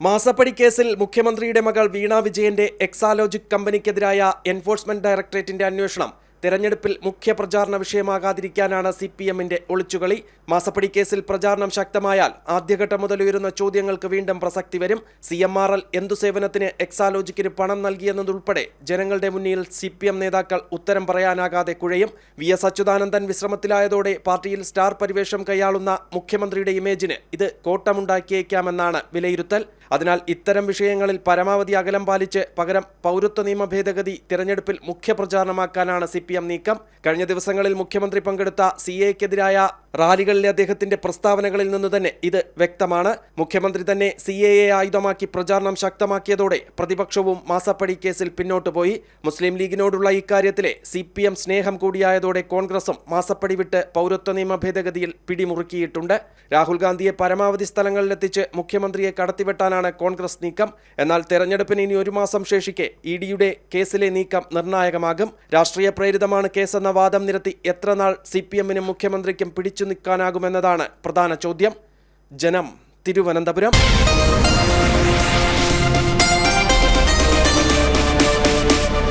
മാസപ്പടി കേസിൽ മുഖ്യമന്ത്രിയുടെ മകൾ വീണ വിജയന്റെ എക്സാലോജിക് കമ്പനിക്കെതിരായ എൻഫോഴ്സ്മെന്റ് ഡയറക്ടറേറ്റിന്റെ അന്വേഷണം തെരഞ്ഞെടുപ്പിൽ മുഖ്യ പ്രചാരണ വിഷയമാകാതിരിക്കാനാണ് സിപിഎമ്മിന്റെ ഒളിച്ചുകളി. മാസപ്പടി കേസിൽ പ്രചാരണം ശക്തമായാൽ ആദ്യഘട്ടം മുതൽ ഉയരുന്ന ചോദ്യങ്ങൾക്ക് വീണ്ടും പ്രസക്തി വരും. CMRL എന്തു സേവനത്തിന് എക്സാലോജിക്കിന് പണം നൽകിയെന്നതുൾപ്പെടെ ജനങ്ങളുടെ മുന്നിൽ സിപിഎം നേതാക്കൾ ഉത്തരം പറയാനാകാതെ കുഴയും. VS അച്യുതാനന്ദൻ വിശ്രമത്തിലായതോടെ പാർട്ടിയിൽ സ്റ്റാർ പരിവേഷം കൈയാളുന്ന മുഖ്യമന്ത്രിയുടെ ഇമേജിന് ഇത് കോട്ടമുണ്ടാക്കിയേക്കാമെന്നാണ് വിലയിരുത്തൽ. അതിനാൽ ഇത്തരം വിഷയങ്ങളിൽ പരമാവധി അകലം പാലിച്ച് പകരം പൗരത്വ നിയമ ഭേദഗതി തിരഞ്ഞെടുപ്പിൽ മുഖ്യ പ്രചാരണമാക്കാനാണ് സിപിഎം നീക്കം. കഴിഞ്ഞ ദിവസങ്ങളിൽ മുഖ്യമന്ത്രി പങ്കെടുത്ത CAA-ക്കെതിരായ റാലികളിലെ അദ്ദേഹത്തിന്റെ പ്രസ്താവനകളിൽ നിന്ന് തന്നെ ഇത് വ്യക്തമാണ്. മുഖ്യമന്ത്രി തന്നെ CAA ആയുധമാക്കി പ്രചാരണം ശക്തമാക്കിയതോടെ പ്രതിപക്ഷവും മാസപ്പടി കേസിൽ പിന്നോട്ട് പോയി. മുസ്ലിം ലീഗിനോടുള്ള ഇക്കാര്യത്തിലെ CPM സ്നേഹം കൂടിയായതോടെ കോൺഗ്രസും മാസപ്പടി വിട്ട് പൗരത്വ നിയമ ഭേദഗതിയിൽ പിടിമുറുക്കിയിട്ടുണ്ട്. രാഹുൽ ഗാന്ധിയെ പരമാവധി സ്ഥലങ്ങളിലെത്തിച്ച് മുഖ്യമന്ത്രിയെ കടത്തിവെട്ടാനാണ് കോൺഗ്രസ് നീക്കം. എന്നാൽ തെരഞ്ഞെടുപ്പിന് ഇനി 1 മാസം ശേഷിക്കെ EDയുടെ കേസിലെ നീക്കം നിർണായകമാകും. രാഷ്ട്രീയ പ്രേരിതമാണ് കേസെന്ന വാദം നിരത്തി എത്ര നാൾ CPM-നും മുഖ്യമന്ത്രിക്കും പിടിച്ചു നിൽക്കാനാകുമെന്നതാണ് പ്രധാന ചോദ്യം. ജനം, തിരുവനന്തപുരം.